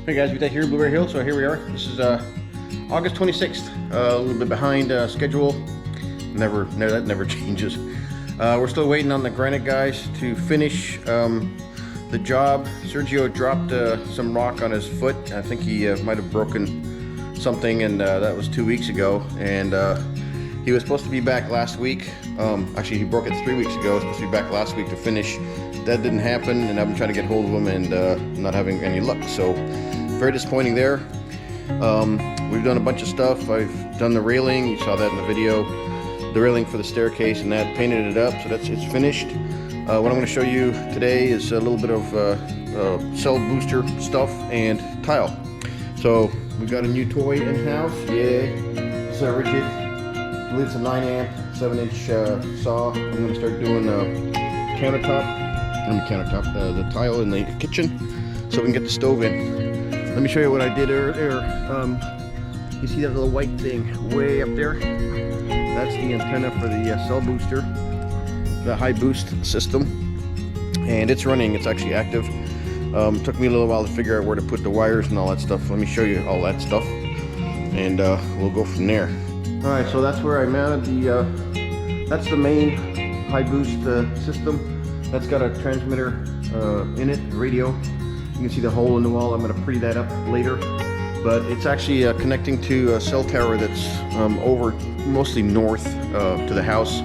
Hey guys, Vita here, Blueberry Hill. So here we are. This is August 26th. A little bit behind schedule. That never changes. We're still waiting on the Granite guys to finish the job. Sergio dropped some rock on his foot. I think he might have broken something, and that was 2 weeks ago. And he was supposed to be back last week. Actually, he broke it 3 weeks ago. He was supposed to be back last week to finish. That didn't happen, and I've been trying to get hold of him and not having any luck. So very disappointing there. We've done a bunch of stuff. I've done the railing. You saw that in the video. The railing for the staircase and that, painted it up, so it's finished. What I'm going to show you today is a little bit of cell booster stuff and tile. So we've got a new toy in house. Yeah, it's a rigid. I believe it's a 9 amp, 7-inch saw. I'm going to start doing the tile in the kitchen so we can get the stove in. Let me show you what I did earlier. You see that little white thing way up there? That's the antenna for the cell booster, the high boost system, and it's running. It's actually active. Took me a little while to figure out where to put the wires and all that stuff. Let me show you all that stuff, and we'll go from there. All right, so that's where I mounted the. That's the main high boost system. That's got a transmitter in it, radio. You can see the hole in the wall. I'm going to pretty that up later. But it's actually connecting to a cell tower that's over mostly north to the house.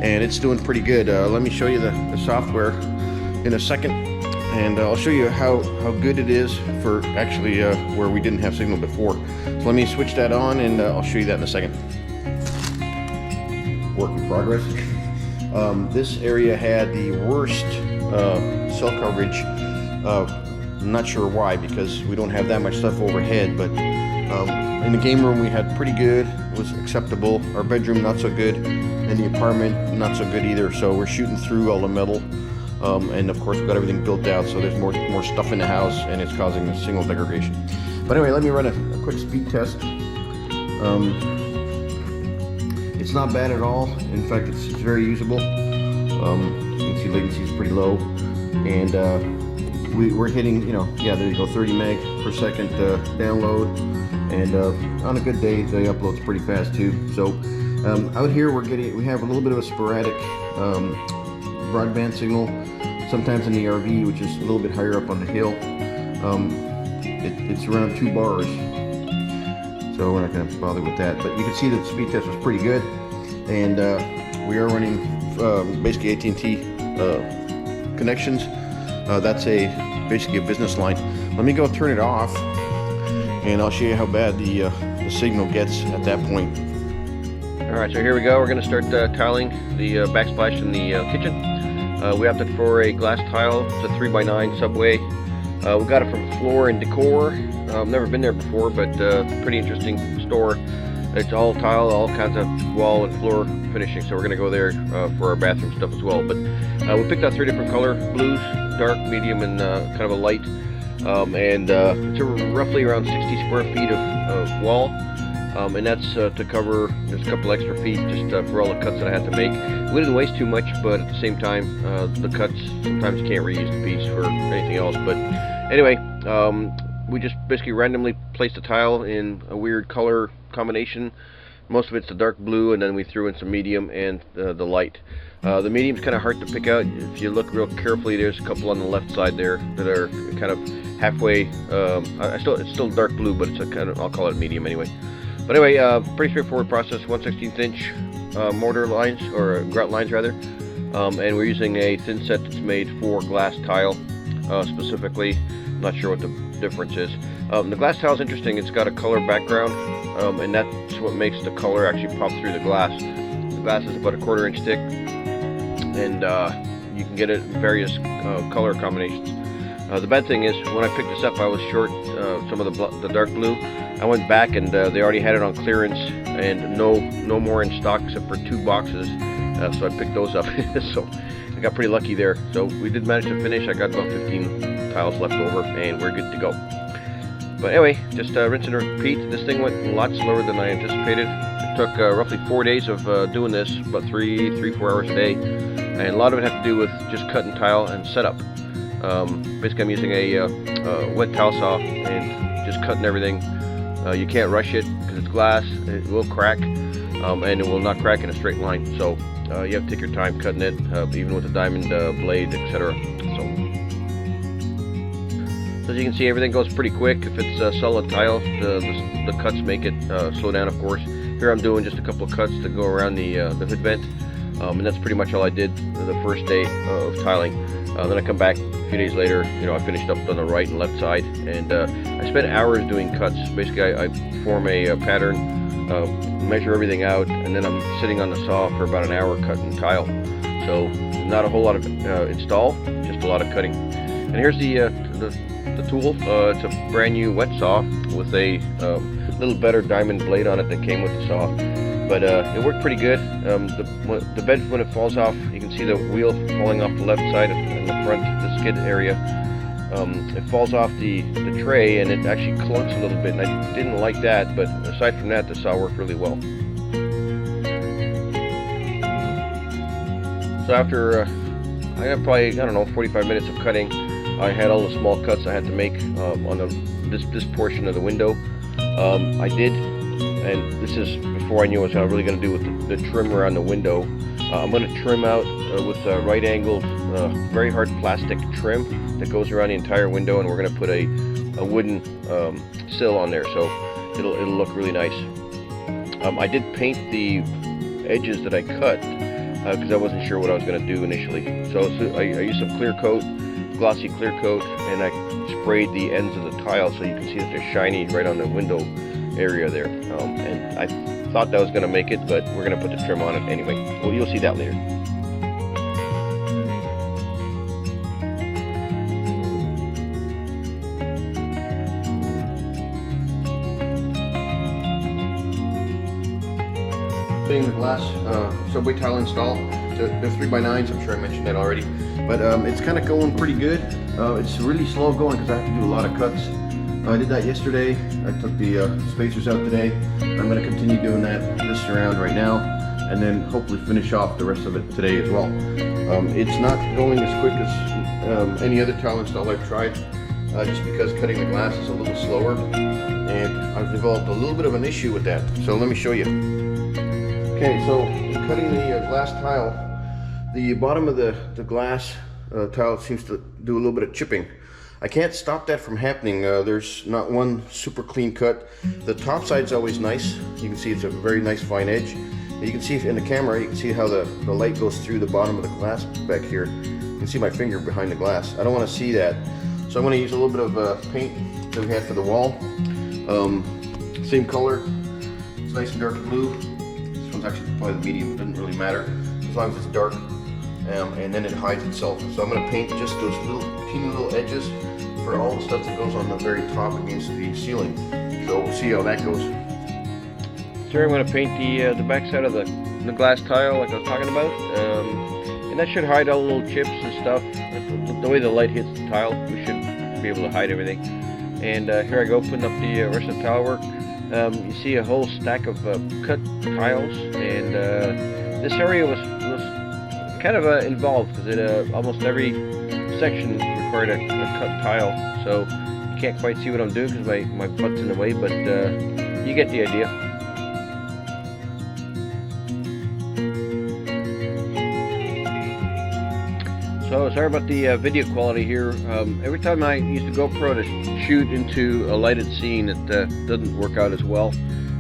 And it's doing pretty good. Let me show you the software in a second. And I'll show you how good it is for actually where we didn't have signal before. So let me switch that on and I'll show you that in a second. Work in progress. This area had the worst cell coverage. I'm not sure why, because we don't have that much stuff overhead, but in the game room we had pretty good. It was acceptable. Our bedroom not so good, and the apartment not so good either. So we're shooting through all the metal, and of course we've got everything built out, so there's more stuff in the house, and it's causing a signal degradation. But anyway, let me run a quick speed test. It's not bad at all. In fact, it's very usable. You can see latency is pretty low, and we're hitting, yeah, there you go, 30 meg per second download, and on a good day, the upload's pretty fast too. So out here we have a little bit of a sporadic broadband signal. Sometimes in the RV, which is a little bit higher up on the hill, it's around 2 bars. So we're not going to bother with that, but you can see that the speed test was pretty good, and we are running basically AT&T connections. That's basically a business line. Let me go turn it off, and I'll show you how bad the signal gets at that point. All right, so here we go. We're going to start tiling the backsplash in the kitchen. We opted for a glass tile. It's a 3x9 subway. We got it from Floor and Decor. Never been there before, but pretty interesting store. It's all tile, all kinds of wall and floor finishing, so we're going to go there for our bathroom stuff as well. But we picked out 3 different color blues: dark, medium, and kind of a light. And it's roughly around 60 square feet of wall, and that's to cover. There's a couple extra feet just for all the cuts that I had to make. We didn't waste too much, but at the same time, the cuts, sometimes you can't reuse the piece for anything else. But anyway, we just basically randomly placed a tile in a weird color combination. Most of it's the dark blue, and then we threw in some medium and the light. The medium's kind of hard to pick out. If you look real carefully, there's a couple on the left side there that are kind of halfway. It's still dark blue, but it's a kind of, I'll call it medium anyway. But anyway, pretty straightforward process. 1/16 inch mortar lines, or grout lines rather, and we're using a thin set that's made for glass tile specifically. I'm not sure what the difference is. The glass tile is interesting. It's got a color background, and that's what makes the color actually pop through the glass. The glass is about a 1/4 inch thick, and you can get it in various color combinations. The bad thing is, when I picked this up, I was short some of the dark blue. I went back, and they already had it on clearance, and no more in stock except for 2 boxes. So I picked those up. So I got pretty lucky there. So we did manage to finish. I got about 15 tiles left over, and we're good to go. But anyway, just rinse and repeat. This thing went a lot slower than I anticipated. It took roughly 4 days of doing this, about 3-4 hours a day, and a lot of it had to do with just cutting tile and setup. Basically, I'm using a wet towel saw and just cutting everything. You can't rush it because it's glass. It will crack, and it will not crack in a straight line. So you have to take your time cutting it, even with a diamond blade, etc. So as you can see, everything goes pretty quick. If it's solid tile, the cuts make it slow down, of course. Here I'm doing just a couple of cuts to go around the hood vent, and that's pretty much all I did the first day of tiling. Then I come back a few days later. I finished up on the right and left side, and I spent hours doing cuts. Basically, I form a pattern, measure everything out, and then I'm sitting on the saw for about an hour cutting tile. So not a whole lot of install, just a lot of cutting. And here's the tool. It's a brand new wet saw with a little better diamond blade on it that came with the saw, but it worked pretty good. The bed, when it falls off, you can see the wheel falling off the left side in the front, the skid area. It falls off the tray and it actually clunks a little bit, and I didn't like that, but aside from that, the saw worked really well. So after I got probably, I don't know, 45 minutes of cutting, I had all the small cuts I had to make on this portion of the window. I did, and this is before I knew what I was really going to do with the trim around the window. I'm going to trim out with a right angled, very hard plastic trim that goes around the entire window, and we're going to put a wooden sill on there, so it'll look really nice. I did paint the edges that I cut because I wasn't sure what I was going to do initially. So I used some clear coat, glossy clear coat, and I sprayed the ends of the tile so you can see that they're shiny right on the window area there. And I thought that was going to make it, but we're going to put the trim on it anyway. Well, you'll see that later. Putting the glass subway tile install. They're 3x9s, I'm sure I mentioned that already. But it's kind of going pretty good. It's really slow going because I have to do a lot of cuts. I did that yesterday. I took the spacers out today. I'm going to continue doing that this round right now, and then hopefully finish off the rest of it today as well. It's not going as quick as any other tile install I've tried, just because cutting the glass is a little slower, and I've developed a little bit of an issue with that. So let me show you. Okay, so cutting the glass tile, the bottom of the glass tile seems to do a little bit of chipping. I can't stop that from happening. There's not one super clean cut. The top side's always nice. You can see it's a very nice fine edge. You can see in the camera, you can see how the light goes through the bottom of the glass back here. You can see my finger behind the glass. I don't want to see that. So I'm going to use a little bit of paint that we had for the wall. Same color. It's nice and dark blue. This one's actually probably the medium. It doesn't really matter as long as it's dark. And then it hides itself. So I'm going to paint just those teeny little edges for all the stuff that goes on the very top against the ceiling. So we'll see how that goes. Here I'm going to paint the back side of the glass tile like I was talking about, and that should hide all the little chips and stuff. The way the light hits the tile, we should be able to hide everything. And here I go, putting up the rest of the tile work. You see a whole stack of cut tiles, and this area was kind of involved because it almost every section required a cut tile, so you can't quite see what I'm doing because my butt's in the way, but you get the idea. So sorry about the video quality here. Every time I use the GoPro to shoot into a lighted scene, it doesn't work out as well.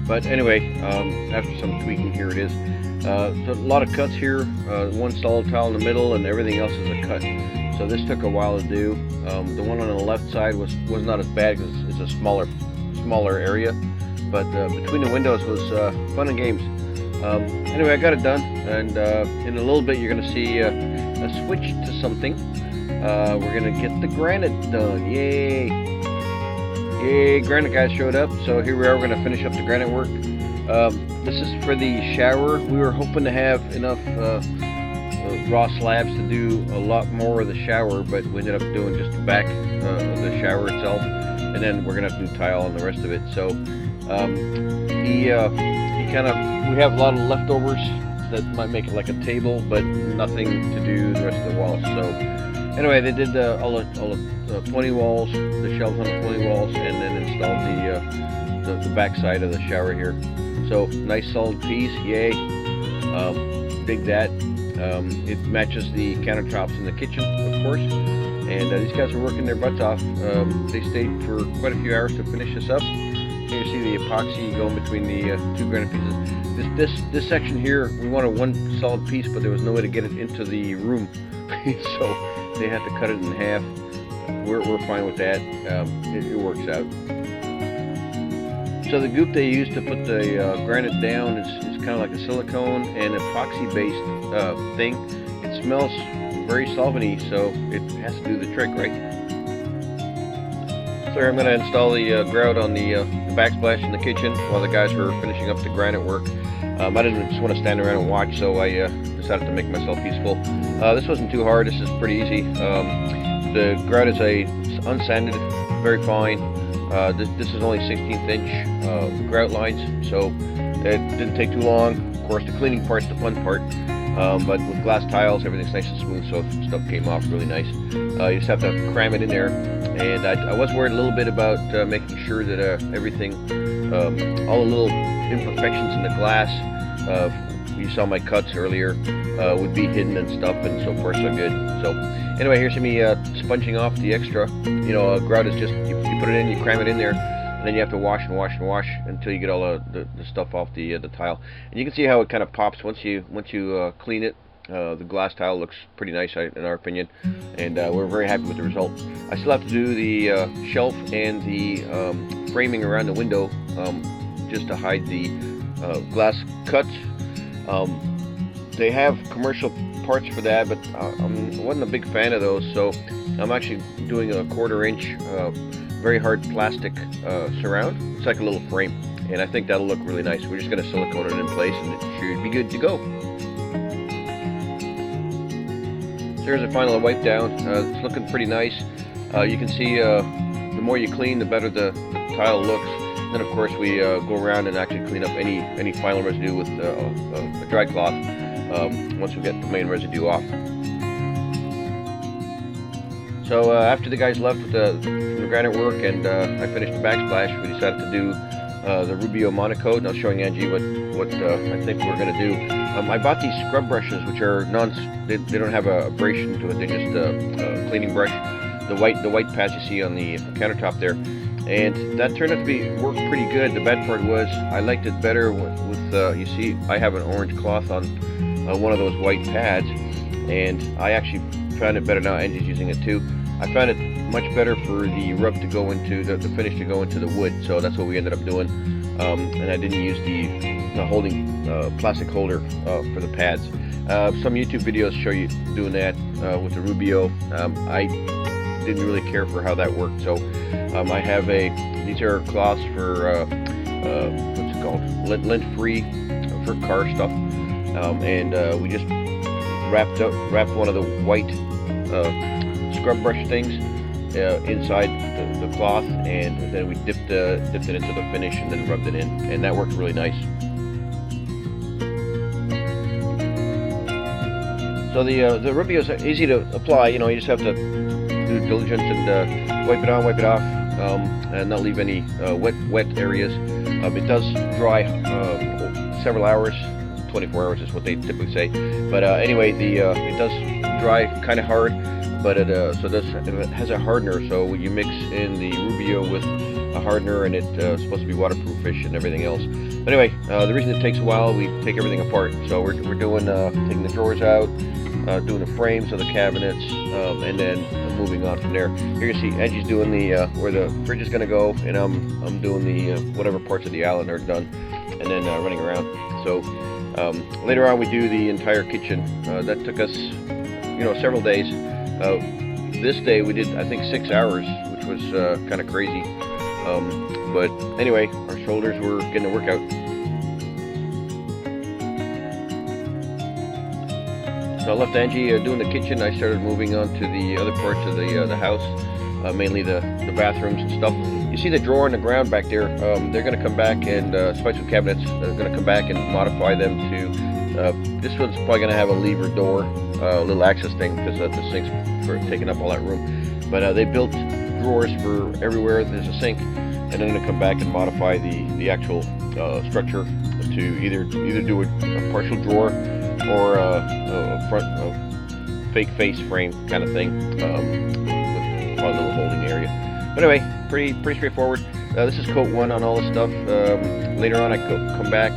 But anyway, after some tweaking, here it is. So a lot of cuts here, one solid tile in the middle, and everything else is a cut. So this took a while to do. The one on the left side was not as bad because it's a smaller area, but between the windows was fun and games. Anyway, I got it done, and in a little bit you're going to see a switch to something. We're going to get the granite done. Yay! Yay! Granite guys showed up, so here we are. We're going to finish up the granite work. This is for the shower. We were hoping to have enough raw slabs to do a lot more of the shower, but we ended up doing just the back of the shower itself, and then we're gonna have to do tile on the rest of it. So we have a lot of leftovers that might make it like a table, but nothing to do the rest of the wall. So anyway, they did all the pointy walls, the shelves on the pointy walls, and then installed the back side of the shower here. So nice solid piece, yay! Dig that. It matches the countertops in the kitchen, of course. And these guys are working their butts off. They stayed for quite a few hours to finish this up. Here you see the epoxy going between the two granite pieces. This section here, we wanted one solid piece, but there was no way to get it into the room, so they had to cut it in half. We're fine with that. It works out. So the goop they used to put the granite down is kind of like a silicone and epoxy-based thing. It smells very solventy, so it has to do the trick, right? So here I'm going to install the grout on the backsplash in the kitchen while the guys were finishing up the granite work. I didn't just want to stand around and watch, so I decided to make myself useful. This wasn't too hard. This is pretty easy. The grout is unsanded, very fine. This is only 16th inch grout lines, so it didn't take too long. Of course, the cleaning part's the fun part. But with glass tiles, everything's nice and smooth, so stuff came off really nice. You just have to cram it in there. And I was worried a little bit about making sure that everything, all the little imperfections in the glass, you saw my cuts earlier, would be hidden and stuff, and so far so good. So anyway, here's me sponging off the extra. You know, grout is just, you put it in, you cram it in there, and then you have to wash and wash and wash until you get all the stuff off the tile. And you can see how it kind of pops once you clean it. The glass tile looks pretty nice in our opinion, and we're very happy with the result. I still have to do the shelf and the framing around the window just to hide the glass cuts. They have commercial parts for that, but I wasn't a big fan of those, so I'm actually doing a 1/4 inch very hard plastic surround. It's like a little frame, and I think that'll look really nice. We're just going to silicone it in place, and it should be good to go. So here's the final wipe down. It's looking pretty nice. You can see the more you clean, the better the tile looks. And then of course we go around and actually clean up any final residue with a dry cloth once we get the main residue off. So after the guys left with the granite work and I finished the backsplash, we decided to do the Rubio Monocoat, and I was showing Angie what I think we're going to do. I bought these scrub brushes, which are they don't have a abrasion to it, they're just a cleaning brush. The white pads you see on the countertop there, and that turned out to work pretty good. The bad part was I liked it better with you see I have an orange cloth on one of those white pads, and I actually found it better now. Angie's using it too. I found it much better for the rub to go into the finish to go into the wood, so that's what we ended up doing. And I didn't use the holding plastic holder for the pads. Some YouTube videos show you doing that with the Rubio. I didn't really care for how that worked, so I have these are cloths for what's it called, lint-free for car stuff, and we just wrapped one of the white scrub brush things inside the cloth, and then we dipped it into the finish and then rubbed it in, and that worked really nice. So the Rubio is easy to apply. You know, you just have to do diligence and wipe it on, wipe it off, and not leave any wet areas. It does dry several hours. 24 hours is what they typically say. But anyway, it does dry kind of hard, but it has a hardener. So you mix in the Rubio with a hardener, and it's supposed to be waterproofish and everything else. But anyway, the reason it takes a while, we take everything apart. So we're doing taking the drawers out, doing the frames of the cabinets, and then moving on from there. Here you see Angie's doing the where the fridge is going to go, and I'm doing the whatever parts of the island are done, and then running around. So later on we do the entire kitchen. That took us, several days. This day we did, I think, 6 hours, which was kind of crazy. But anyway, our shoulders were getting the workout. So I left Angie doing the kitchen. I started moving on to the other parts of the house, mainly the bathrooms and stuff. You see the drawer on the ground back there. They're going to come back, and Spicewood cabinets, they're going to come back and modify them to, this one's probably going to have a lever door, little access thing because the sink's for taking up all that room. But they built drawers for everywhere there's a sink, and then they come back and modify the actual structure to either do a partial drawer or a front fake face frame kind of thing with a little holding area. But anyway, pretty straightforward. This is coat 1 on all this stuff. Later on I come back.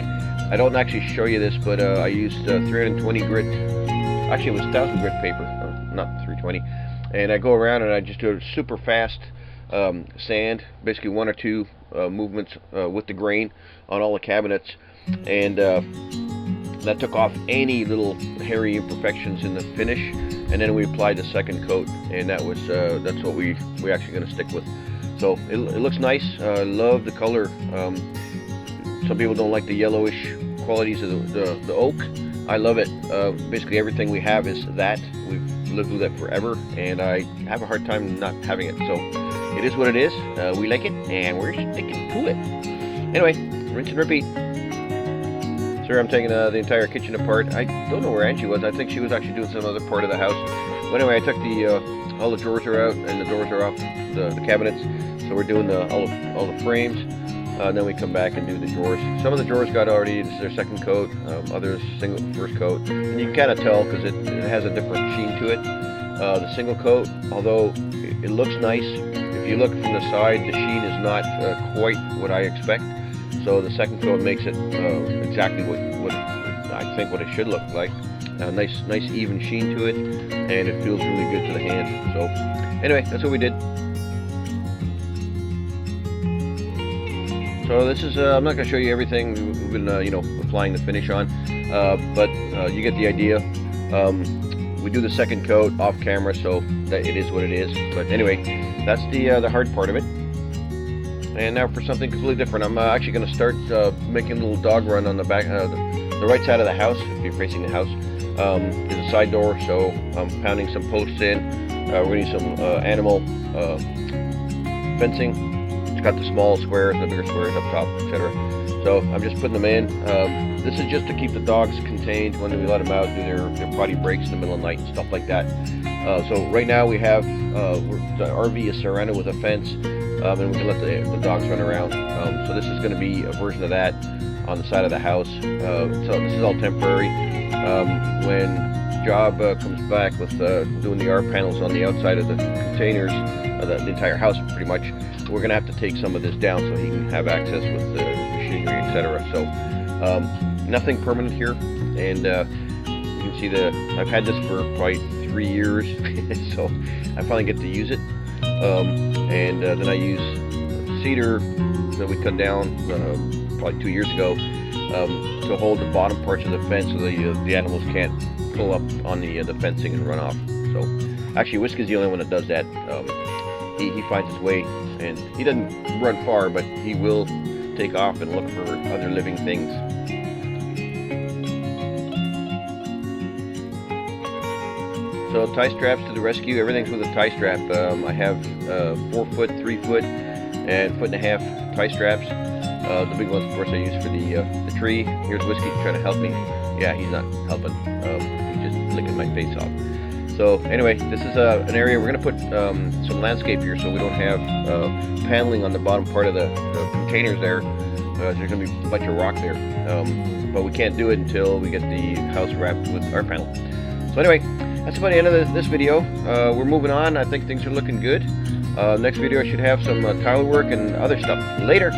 I don't actually show you this, but I used 320 grit. Actually, it was 1000 grit paper, not 320. And I go around and I just do a super fast sand, basically 1 or 2 movements with the grain on all the cabinets, and that took off any little hairy imperfections in the finish. And then we applied the second coat, and that's what we're actually going to stick with. So it looks nice. Love the color. Some people don't like the yellowish qualities of the oak. I love it. Basically everything we have is that. We've lived with it forever, and I have a hard time not having it. So it is what it is. We like it, and we're sticking to it. Anyway, rinse and repeat. Sir, I'm taking the entire kitchen apart. I don't know where Angie was. I think she was actually doing some other part of the house. But anyway, I took all the drawers are out, and the doors are off the cabinets. So we're doing all the frames. Then we come back and do the drawers. Some of the drawers got already their second coat, others first coat, and you can kind of tell because it has a different sheen to it. The single coat, although it looks nice, if you look from the side, the sheen is not quite what I expect. So the second coat makes it exactly what I think what it should look like. Nice even sheen to it, and it feels really good to the hand. So anyway, that's what we did. So this is, I'm not going to show you everything we've been, applying the finish on, but you get the idea. We do the second coat off camera, so that it is what it is. But anyway, that's the hard part of it. And now for something completely different. I'm actually going to start making a little dog run on the back, the right side of the house, if you're facing the house. There's a side door, so I'm pounding some posts in. We're going to need some animal fencing. Got the small squares, the bigger squares up top, etc. So I'm just putting them in. This is just to keep the dogs contained when we let them out, do their potty breaks in the middle of the night and stuff like that. So right now we have the RV is surrounded with a fence, and we can let the dogs run around. So this is going to be a version of that on the side of the house. So this is all temporary. When Job comes back with doing the R panels on the outside of the containers, the entire house pretty much, we're going to have to take some of this down so he can have access with the machinery, etc. So nothing permanent here, and you can see I've had this for probably 3 years, so I finally get to use it. And then I use cedar that we cut down probably 2 years ago to hold the bottom parts of the fence so the animals can't pull up on the fencing and run off. So actually, Whiskey's the only one that does that. He finds his way, and he doesn't run far, but he will take off and look for other living things. So tie straps to the rescue. Everything's with a tie strap. I have 4 foot, 3 foot, and 1.5 tie straps. The big ones, of course, I use for the tree. Here's Whiskey trying to help me. Yeah, he's not helping. He's just licking my face off. So anyway, this is an area we're going to put some landscape here, so we don't have paneling on the bottom part of the containers there. There's going to be a bunch of rock there, but we can't do it until we get the house wrapped with our panel. So anyway, that's about the end of this video. We're moving on. I think things are looking good. Next video I should have some tile work and other stuff. Later.